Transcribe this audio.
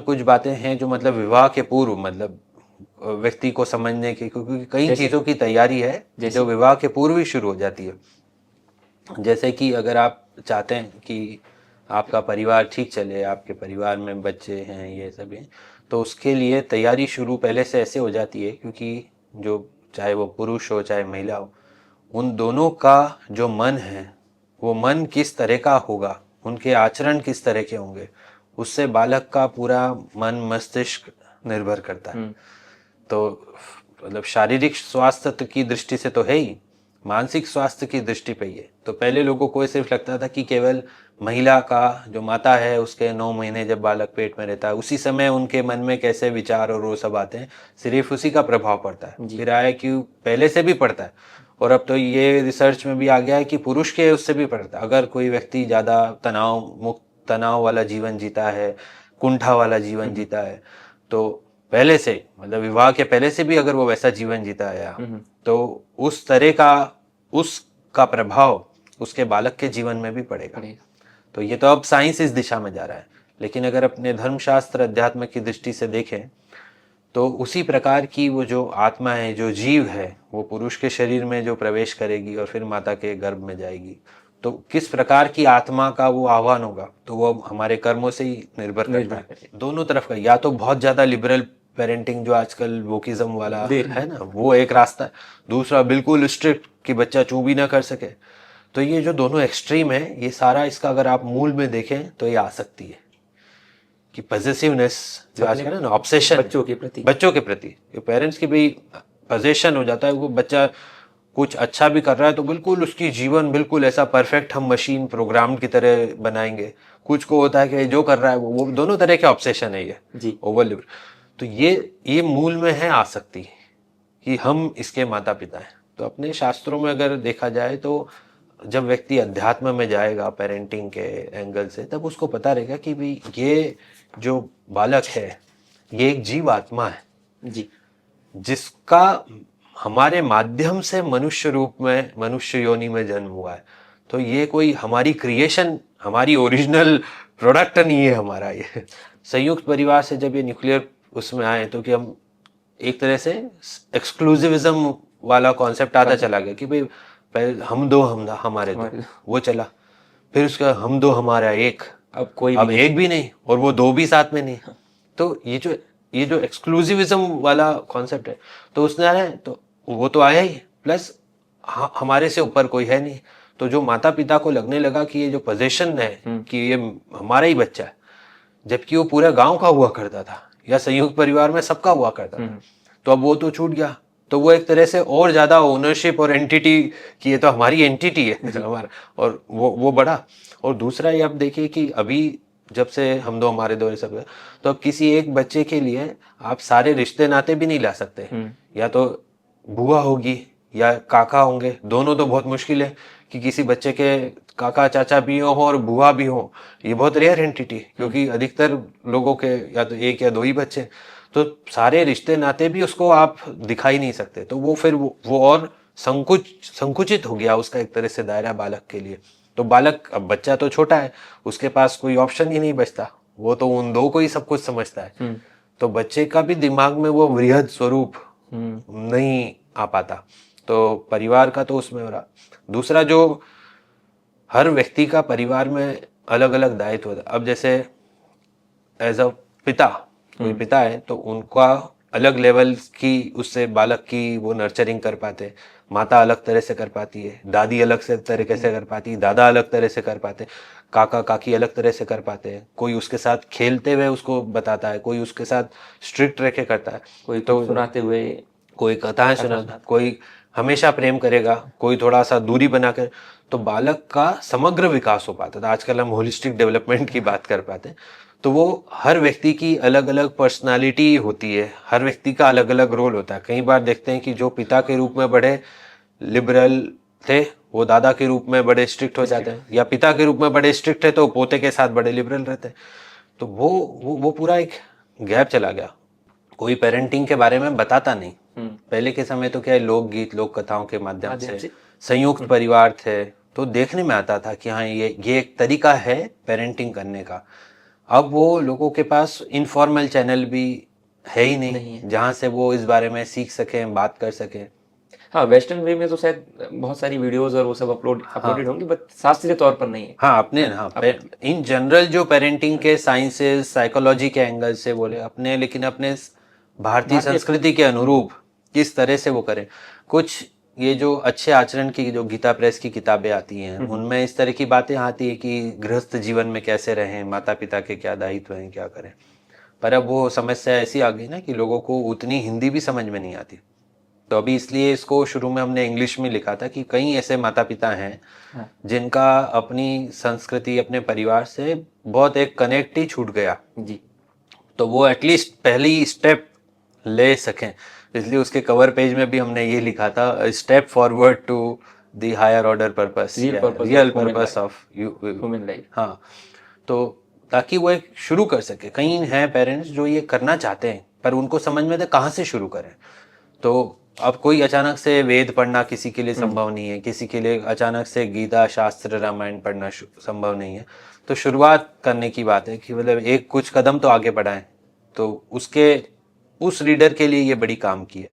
कुछ बातें हैं जो मतलब विवाह के पूर्व मतलब व्यक्ति को समझने की, क्योंकि कई चीज़ों की तैयारी है जो विवाह के पूर्व ही शुरू हो जाती है। जैसे कि अगर आप चाहते हैं कि आपका परिवार ठीक चले, आपके परिवार में बच्चे हैं, ये सब हैं, तो उसके लिए तैयारी शुरू पहले से ऐसे हो जाती है, क्योंकि जो चाहे वो पुरुष हो चाहे महिला हो, उन दोनों का जो मन है वो मन किस तरह का होगा, उनके आचरण किस तरह के होंगे, उससे बालक का पूरा मन मस्तिष्क निर्भर करता है। तो मतलब शारीरिक स्वास्थ्य की दृष्टि से तो है ही, मानसिक स्वास्थ्य की दृष्टि पे ही है। तो पहले लोगों को सिर्फ लगता था कि केवल महिला का जो माता है उसके 9 महीने जब बालक पेट में रहता है उसी समय उनके मन में कैसे विचार और वो सब आते हैं, सिर्फ उसी का प्रभाव पड़ता है। फिर आया कि पहले से भी पड़ता है, और अब तो ये रिसर्च में भी आ गया है कि पुरुष के उससे भी पड़ता है। अगर कोई व्यक्ति ज़्यादा तनाव वाला जीवन जीता है, कुंठा वाला जीवन जीता है, तो पहले से मतलब विवाह के पहले से भी अगर वो वैसा जीवन जीता है तो उस तरह का उसका प्रभाव उसके बालक के जीवन में भी पड़ेगा। तो ये तो अब साइंस इस दिशा में जा रहा है, लेकिन अगर अपने धर्मशास्त्र अध्यात्म की दृष्टि से देखें तो उसी प्रकार की वो जो आत्मा है, जो जीव है, वो पुरुष के शरीर में जो प्रवेश करेगी और फिर माता के गर्भ में जाएगी, तो किस प्रकार की आत्मा का वो आह्वान होगा, तो वो हमारे कर्मों से ही निर्भर करता है। दोनों तरफ का, या तो बहुत ज्यादा लिबरल पेरेंटिंग जो आजकल वोकिज्म वाला है ना, वो एक रास्ता है। दूसरा बिल्कुल स्ट्रिक्ट कि बच्चा चू भी ना कर सके। तो ये जो दोनों एक्सट्रीम है, ये सारा इसका अगर आप मूल में देखें तो ये आसक्ति है कि पॉसेसिवनेस जो आजकल है ना, ऑब्सेशन बच्चों के प्रति पेरेंट्स की भी पोजेशन हो जाता है। वो बच्चा कुछ अच्छा भी कर रहा है तो बिल्कुल उसकी जीवन बिल्कुल ऐसा परफेक्ट हम मशीन प्रोग्राम की तरह बनाएंगे। कुछ को होता है कि जो कर रहा है वो दोनों तरह के ऑब्सेशन है ये ओवर। तो ये मूल में है आसक्ति कि हम इसके माता पिता हैं। तो अपने शास्त्रों में अगर देखा जाए तो जब व्यक्ति अध्यात्म में जाएगा पेरेंटिंग के एंगल से, तब उसको पता रहेगा कि भाई ये जो बालक है ये एक जीव आत्मा है जी, जिसका हमारे माध्यम से मनुष्य रूप में, मनुष्य योनि में जन्म हुआ है। तो ये कोई हमारी क्रिएशन, हमारी ओरिजिनल प्रोडक्ट नहीं है हमारा। ये संयुक्त परिवार से जब ये न्यूक्लियर उसमें आए तो कि हम एक तरह से एक्सक्लूसिविज्म वाला कॉन्सेप्ट आता चला गया कि भाई पहले हम दो हमारे दो, वो चला। फिर उसका हम दो हमारा एक, अब एक भी नहीं और वो दो भी साथ में नहीं। तो ये जो एक्सक्लूसिविज्म वाला कॉन्सेप्ट है, तो उसने आया है तो वो तो आया ही, प्लस हमारे से ऊपर कोई है नहीं। तो जो माता पिता को लगने लगा कि ये जो पोजीशन है कि ये हमारा ही बच्चा है, जबकि वो पूरा गांव का हुआ करता था या संयुक्त परिवार में सबका हुआ करता था, तो अब वो तो छूट गया। तो वो एक तरह से और ज्यादा ओनरशिप और एंटिटी की, ये तो हमारी एंटिटी है हमारा, और वो बड़ा। और दूसरा ये अब देखिए कि अभी जब से हम दो हमारे दो सब, तो अब किसी एक बच्चे के लिए आप सारे रिश्ते नाते भी नहीं ला सकते। या तो बुआ होगी या काका होंगे, दोनों तो बहुत मुश्किल है कि किसी बच्चे के काका चाचा भी हो और बुआ भी हो। ये बहुत रेयर एंटिटी, क्योंकि अधिकतर लोगों के या तो एक या दो ही बच्चे, तो सारे रिश्ते नाते भी उसको आप दिखाई नहीं सकते। तो वो फिर वो और संकुचित हो गया उसका एक तरह से दायरा बालक के लिए। तो बालक, अब बच्चा तो छोटा है, उसके पास कोई ऑप्शन ही नहीं बचता, वो तो उन दो को ही सब कुछ समझता है। तो बच्चे का भी दिमाग में वो वृहद स्वरूप नहीं आ पाता। तो परिवार का तो उसमें हो रहा। दूसरा, जो हर व्यक्ति का परिवार में अलग अलग दायित्व होता है। अब जैसे एज अ पिता, कोई पिता है तो उनका अलग लेवल की उससे बालक की वो नर्चरिंग कर पाते, माता अलग तरह से कर पाती है, दादी अलग से तरीके से कर पाती है, दादा अलग तरह से कर पाते, काका काकी अलग तरह से कर पाते हैं। कोई उसके साथ खेलते हुए उसको बताता है, कोई उसके साथ स्ट्रिक्ट रह के करता है, कोई तो सुनाते हुए, कोई कथाएं सुनाता, कोई हमेशा प्रेम करेगा, कोई थोड़ा सा दूरी बनाकर। तो बालक का समग्र विकास हो पाता था। आजकल हम होलिस्टिक डेवलपमेंट की बात कर पाते हैं। तो वो हर व्यक्ति की अलग अलग पर्सनालिटी होती है, हर व्यक्ति का अलग अलग रोल होता है। कई बार देखते हैं कि जो पिता के रूप में बड़े लिबरल थे वो दादा के रूप में बड़े स्ट्रिक्ट हो जाते हैं, या पिता के रूप में बड़े स्ट्रिक्ट है तो पोते के साथ बड़े लिबरल रहते हैं। तो वो पूरा एक गैप चला गया। कोई पेरेंटिंग के बारे में बताता नहीं। पहले के समय तो क्या है, लोकगीत लोक कथाओं के माध्यम से संयुक्त परिवार थे, तो देखने में आता था कि हाँ ये एक तरीका है पेरेंटिंग करने का। अब वो लोगों के पास इनफॉर्मल चैनल भी है ही नहीं जहाँ से वो इस बारे में सीख सकें, बात कर सकें। हाँ, वेस्टर्न वे में तो शायद बहुत सारी वीडियोस और वो सब अपलोडेड होंगी, बट शास्त्रीय तौर पर नहीं है। हाँ अपने हाँ इन जनरल जो पेरेंटिंग के साइंसेस साइकोलॉजी के एंगल से बोले अपने, लेकिन अपने भारतीय संस्कृति के अनुरूप किस तरह से वो करें। कुछ ये जो अच्छे आचरण की जो गीता प्रेस की किताबें आती हैं उनमें इस तरह की बातें आती है कि गृहस्थ जीवन में कैसे रहें, माता पिता के क्या दायित्व हैं, क्या करें। पर अब वो समस्या ऐसी आ गई ना कि लोगों को उतनी हिंदी भी समझ में नहीं आती। तो अभी इसलिए इसको शुरू में हमने इंग्लिश में लिखा था कि कई ऐसे माता पिता हैं जिनका अपनी संस्कृति अपने परिवार से बहुत एक कनेक्ट ही छूट गया जी, तो वो एटलीस्ट पहली स्टेप ले सकें। इसलिए उसके कवर पेज में भी हमने ये लिखा था, step forward to the higher order purpose, real purpose of human life. हाँ, तो ताकि वो एक शुरू कर सके। कई हैं पेरेंट्स जो ये करना चाहते हैं पर उनको समझ में आता कहाँ से शुरू करें। तो अब कोई अचानक से वेद पढ़ना किसी के लिए संभव नहीं है, किसी के लिए अचानक से गीता शास्त्र रामायण पढ़ना संभव नहीं है। तो शुरुआत करने की बात है कि मतलब एक कुछ कदम तो आगे बढ़ाएं। तो उसके उस रीडर के लिए ये बड़ी काम की है।